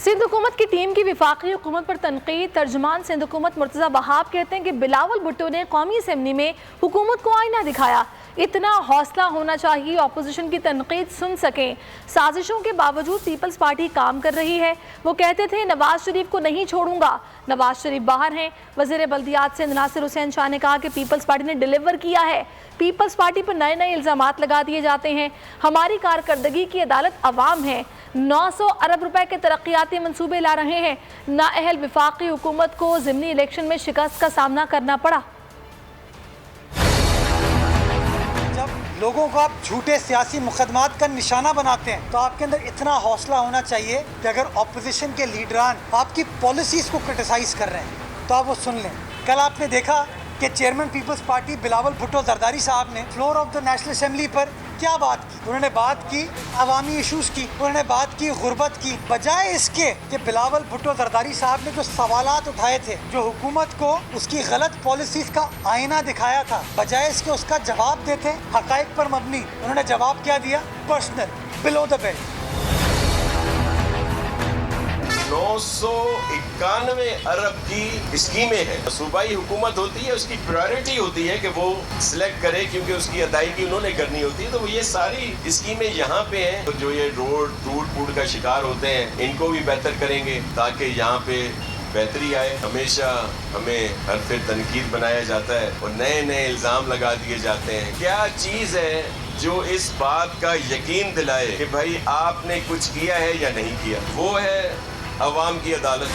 सिंध हुकूमत की टीम की वफाकी हुकूमत पर तनकीद। तर्जुमान सिंध हुकूमत मुर्तज़ा वहाब कहते हैं कि बिलावल भुट्टो ने कौमी असम्बली में हुकूमत को आईना दिखाया। इतना हौसला होना चाहिए अपोजिशन की तनकीद सुन सकें। साजिशों के बावजूद पीपल्स पार्टी काम कर रही है। वो कहते थे नवाज शरीफ को नहीं छोड़ूंगा, नवाज शरीफ बाहर हैं। वज़ीर बल्दियात सिंध नासिर हुसैन शाह ने कहा कि पीपल्स पार्टी ने डिलीवर किया है। पीपल्स पार्टी पर नए नए इल्ज़ामात लगा दिए जाते हैं। हमारी कारकर्दगी की अदालत अवाम है। 900 अरब रुपए के तरक्याती मंसूबे ला रहे हैं। नाअहल वफाकी हुकूमत को ज़िमनी इलेक्शन में शिकस्त का सामना करना पड़ा। जब लोगों को आप झूठे सियासी मुकदमात का निशाना बनाते हैं तो आपके अंदर इतना हौसला होना चाहिए कि अगर अपोजिशन के लीडरान आपकी पॉलिसीज़ को क्रिटिसाइज़ कर रहे हैं तो आप वो सुन लें। कल आपने देखा कि chairman people's party Bilawal Bhutto Zardari साहब ने floor of the national assembly पर क्या बात की। उन्होंने बात की अवामी इशूज़ की, उन्होंने बात की गुर्बत की। बजाय इसके कि बिलावल भुट्टो जरदारी साहब ने जो सवालात उठाए थे, जो हुकूमत को उसकी गलत पॉलिसीज़ का आईना दिखाया था, बजाय इसके उसका जवाब देते हक़ाइक़ पर मबनी, उन्होंने जवाब क्या दिया? Personal, below the belt. 991 अरब की स्कीमें हैं। सूबाई हुकूमत होती है, उसकी प्रायोरिटी होती है कि वो सिलेक्ट करे, क्योंकि उसकी अदायगी उन्होंने करनी होती है। तो ये सारी स्कीमें यहाँ पे हैं। तो जो ये रोड टूट फूट का शिकार होते हैं, इनको भी बेहतर करेंगे ताकि यहाँ पे बेहतरी आए। हमेशा हमें हर फिर तनकीद बनाया जाता है और नए नए इल्ज़ाम लगा दिए जाते हैं। क्या चीज़ है जो इस बात का यकीन दिलाए कि भाई आपने कुछ किया है या नहीं किया? वो है अवाम की अदालत।